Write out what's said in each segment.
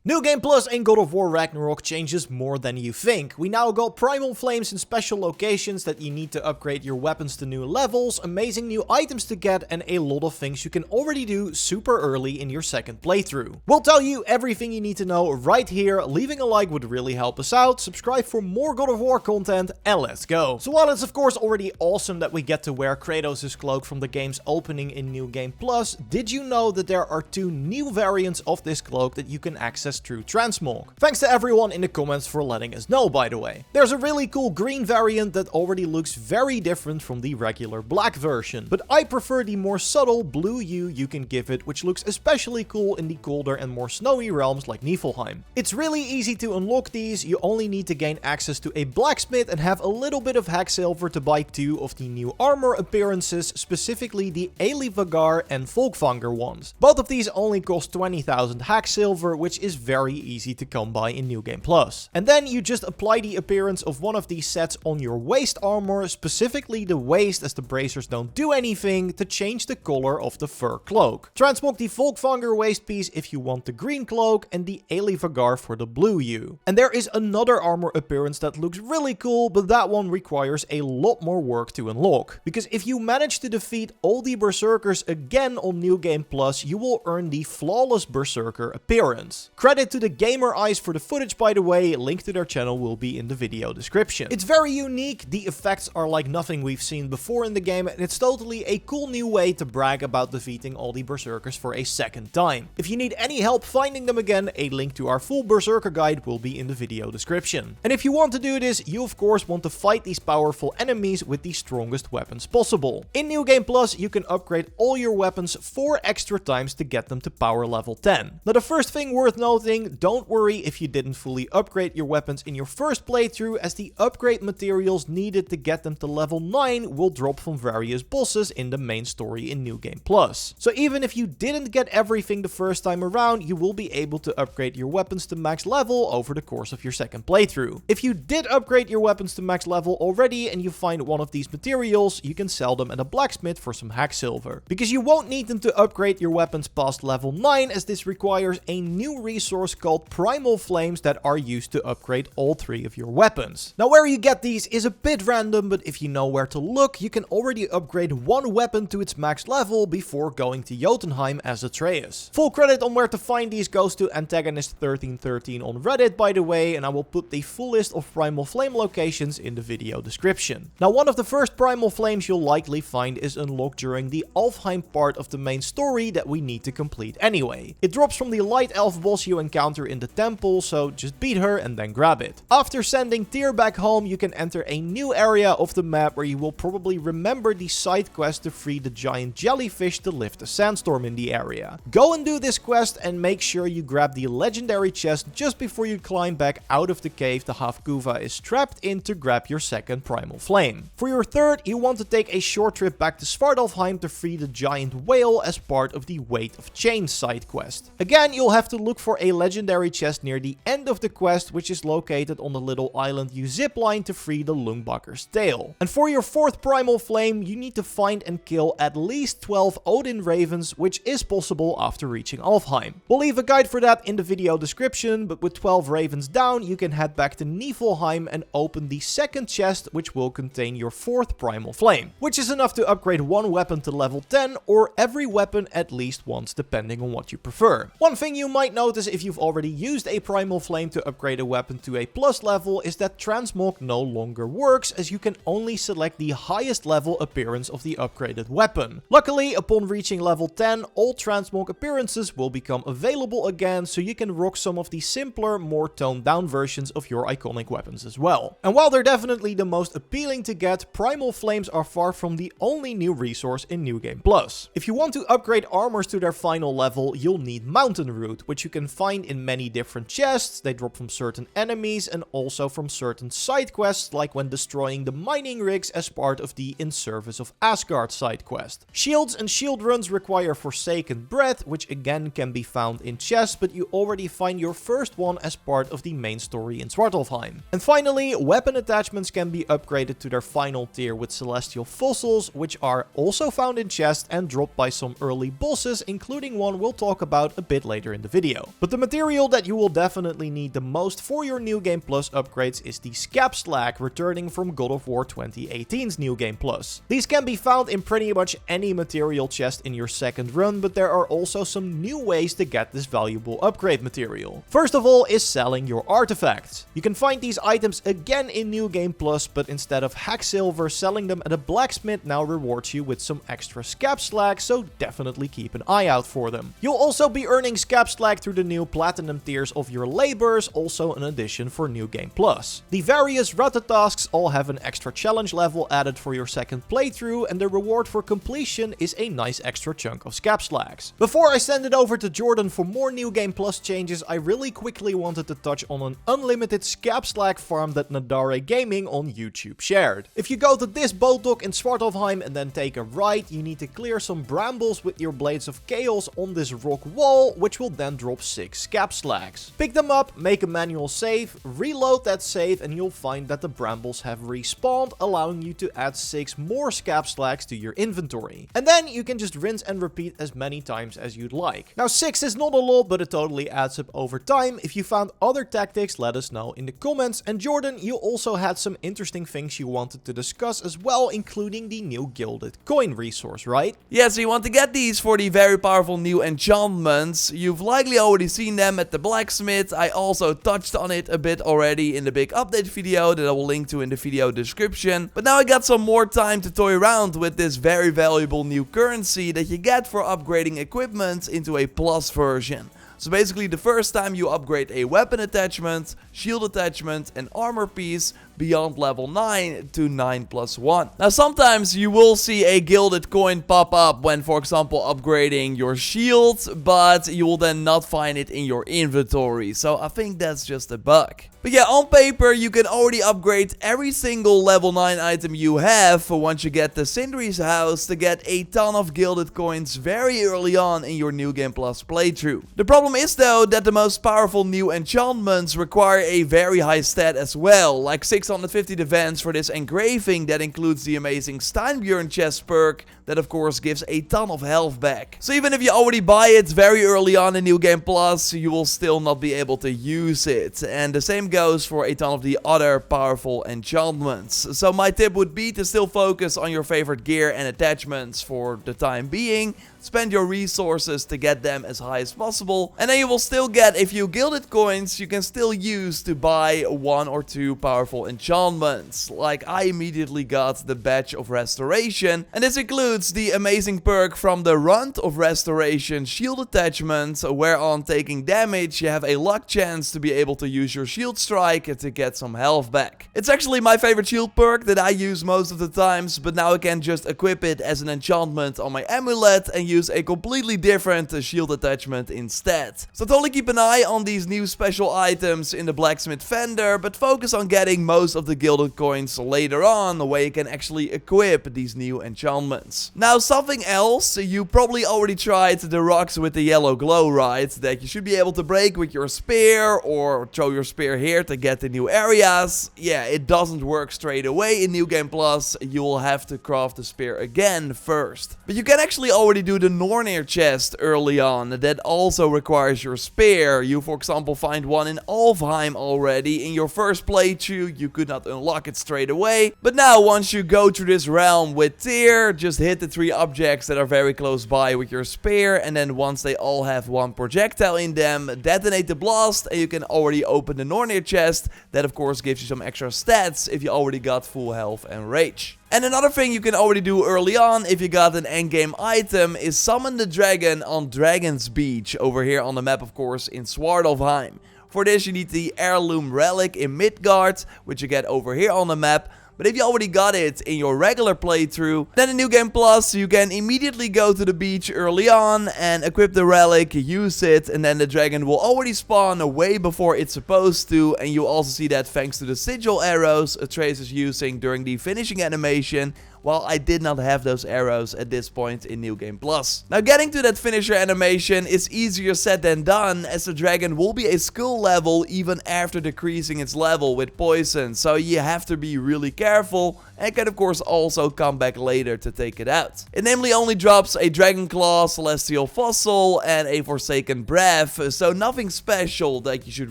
New Game Plus in God of War Ragnarok changes more than you think. We now got Primal Flames in special locations that you need to upgrade your weapons to new levels, amazing new items to get, and a lot of things you can already do super early in your second playthrough. We'll tell you everything you need to know right here. Leaving a like would really help us out, subscribe for more God of War content, and let's go. So while it's of course already awesome that we get to wear Kratos' cloak from the game's opening in New Game Plus, did you know that there are two new variants of this cloak that you can access through transmog? Thanks to everyone in the comments for letting us know, by the way. There's a really cool green variant that already looks very different from the regular black version, but I prefer the more subtle blue hue you can give it, which looks especially cool in the colder and more snowy realms like Niflheim. It's really easy to unlock these. You only need to gain access to a blacksmith and have a little bit of hack silver to buy two of the new armor appearances, specifically the Elva and Volkvanger ones. Both of these only cost 20,000 hack silver, which is very easy to come by in New Game Plus. And then you just apply the appearance of one of these sets on your waist armor, specifically the waist, as the bracers don't do anything, to change the color of the fur cloak. Transmog the Volkvanger waist piece if you want the green cloak, and the Elva for the blue hue. And there is another armor appearance that looks really cool, but that one requires a lot more work to unlock. Because if you manage to defeat all the berserkers again on New Game Plus, you will earn the flawless berserker appearance. Credit to the gamer eyes for the footage, by the way. Link to their channel will be in the video description. It's very unique, the effects are like nothing we've seen before in the game, and it's totally a cool new way to brag about defeating all the berserkers for a second time. If you need any help finding them again, a link to our full berserker guide will be in the video description. And if you want to do this, you of course want to fight these powerful enemies with the strongest weapons possible. In New Game Plus, you can upgrade all your weapons 4 extra times to get them to power level 10. Now the first thing worth noting, don't worry if you didn't fully upgrade your weapons in your first playthrough, as the upgrade materials needed to get them to level 9 will drop from various bosses in the main story in New Game Plus. So even if you didn't get everything the first time around, you will be able to upgrade your weapons to max level over the course of your second playthrough. If you did upgrade your weapons to max level already and you find one of these materials, you can sell them at a blacksmith for some hack silver. Because you won't need them to upgrade your weapons past level 9, as this requires a new resource called Primal Flames that are used to upgrade all 3 of your weapons. Now where you get these is a bit random, but if you know where to look, you can already upgrade one weapon to its max level before going to Jotunheim as Atreus. Full credit on where to find these goes to Antagonist1313 on Reddit, by the way, and I will put the full list of Primal Flame locations in the video description. Now one of the first Primal Flames you'll likely find is unlocked during the Alfheim part of the main story that we need to complete anyway. It drops from the light elf boss you encounter in the temple, so just beat her and then grab it. After sending Tyr back home, you can enter a new area of the map where you will probably remember the side quest to free the giant jellyfish to lift a sandstorm in the area. Go and do this quest and make sure you grab the legendary chest just before you climb back out of the cave the Hafguva is trapped in to grab your second Primal Flame. For your third, you want to take a short trip back to Svartalfheim to free the giant whale as part of the Weight of Chains side quest. Again, you'll have to look for a legendary chest near the end of the quest, which is located on the little island you zipline to free the Lungbakker's tail. And for your fourth Primal Flame, you need to find and kill at least 12 Odin ravens, which is possible after reaching Alfheim. We'll leave a guide for that in the video description, but with 12 ravens down, you can head back to Niflheim and open the second chest, which will contain your fourth Primal Flame, which is enough to upgrade one weapon to level 10 or every weapon at least once, depending on what you prefer. One thing you might notice if you've already used a Primal Flame to upgrade a weapon to a plus level is that transmog no longer works, as you can only select the highest level appearance of the upgraded weapon. Luckily, upon reaching level 10, all transmog appearances will become available again, so you can rock some of the simpler, more toned down versions of your iconic weapons as well. And while they're definitely the most appealing to get, Primal Flames are far from the only new resource in New Game Plus. If you want to upgrade armors to their final level, you'll need Mountain Root, which you can find in many different chests. They drop from certain enemies and also from certain side quests, like when destroying the mining rigs as part of the In Service of Asgard side quest. Shields and shield runs require Forsaken Breath, which again can be found in chests, but you already find your first one as part of the main story in Svartalfheim. And finally, weapon attachments can be upgraded to their final tier with Celestial Fossils, which are also found in chests and dropped by some early bosses, including one we'll talk about a bit later in the video. But the the material that you will definitely need the most for your New Game Plus upgrades is the Skap Slag, returning from God of War 2018's New Game Plus. These can be found in pretty much any material chest in your second run, but there are also some new ways to get this valuable upgrade material. First of all is selling your artifacts. You can find these items again in New Game Plus, but instead of hack silver, selling them at a blacksmith now rewards you with some extra Skap Slag, so definitely keep an eye out for them. You'll also be earning Skap Slag through the new platinum tiers of your labors, also an addition for New Game Plus. The various Rata tasks all have an extra challenge level added for your second playthrough, and the reward for completion is a nice extra chunk of Skap Slags. Before I send it over to Jordan for more New Game Plus changes, I really quickly wanted to touch on an unlimited Skap Slag farm that Nadare Gaming on YouTube shared. If you go to this boat dock in Svartalfheim and then take a right, you need to clear some brambles with your Blades of Chaos on this rock wall, which will then drop 6 Skap Slags. Pick them up, make a manual save, reload that save, and you'll find that the brambles have respawned, allowing you to add 6 more Skap Slags to your inventory. And then you can just rinse and repeat as many times as you'd like. Now 6 is not a lot, but it totally adds up over time. If you found other tactics, let us know in the comments. And Jordan, you also had some interesting things you wanted to discuss as well, including the new gilded coin resource, right? Yeah, so you want to get these for the very powerful new enchantments. You've likely already seen them at the blacksmith. I also touched on it a bit already in the big update video that I will link to in the video description. But now I got some more time to toy around with this very valuable new currency that you get for upgrading equipment into a plus version. So basically the first time you upgrade a weapon attachment, shield attachment and armor piece beyond level 9 to 9+1. Now sometimes you will see a gilded coin pop up when, for example, upgrading your shield, but you will then not find it in your inventory. So I think that's just a bug. But yeah, on paper you can already upgrade every single level 9 item you have once you get the Sindri's house to get a ton of gilded coins very early on in your New Game Plus playthrough. The problem is though that the most powerful new enchantments require a very high stat as well, like 650 defense for this engraving that includes the amazing Steinbjorn chest perk that of course gives a ton of health back. So even if you already buy it very early on in New Game Plus, you will still not be able to use it. And the same goes for a ton of the other powerful enchantments. So my tip would be to still focus on your favorite gear and attachments for the time being. Spend your resources to get them as high as possible, and then you will still get a few gilded coins you can still use to buy 1 or 2 powerful enchantments. Like I immediately got the Badge of Restoration, and this includes the amazing perk from the Runt of Restoration shield attachment, where on taking damage you have a luck chance to be able to use your shield strike to get some health back. It's actually my favorite shield perk that I use most of the times, but now I can just equip it as an enchantment on my amulet and use a completely different shield attachment instead. So totally keep an eye on these new special items in the blacksmith vendor, but focus on getting most of the gilded coins later on, where you can actually equip these new enchantments. Now something else, you probably already tried the rocks with the yellow glow, right? That you should be able to break with your spear or throw your spear here to get the new areas. Yeah, it doesn't work straight away in New Game Plus. You will have to craft the spear again first. But you can actually already do the Nornir chest early on that also requires your spear. You, for example, find one in Alfheim already. In your first playthrough, you could not unlock it straight away. But now, once you go through this realm with Tyr, just hit the 3 objects that are very close by with your spear, and then once they all have 1 projectile in them, detonate the blast, and you can already open the Nornir chest. That, of course, gives you some extra stats if you already got full health and rage. And another thing you can already do early on if you got an endgame item is summon the dragon on Dragon's Beach, over here on the map of course in Svartalfheim. For this you need the heirloom relic in Midgard, which you get over here on the map. But if you already got it in your regular playthrough, then in New Game Plus you can immediately go to the beach early on and equip the relic, use it, and then the dragon will already spawn way before it's supposed to. And you also see that thanks to the sigil arrows Atreus is using during the finishing animation, while I did not have those arrows at this point in New Game Plus. Now getting to that finisher animation is easier said than done, as the dragon will be a skill level even after decreasing its level with poison, so you have to be really careful and can of course also come back later to take it out. It namely only drops a Dragon Claw, Celestial Fossil and a Forsaken Breath, so nothing special that you should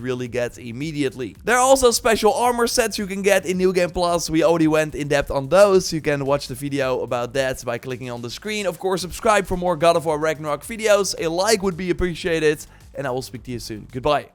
really get immediately. There are also special armor sets you can get in New Game Plus. We already went in depth on those. You can watch the video about that by clicking on the screen. Of course, subscribe for more God of War Ragnarok videos. A like would be appreciated, and I will speak to you soon. Goodbye.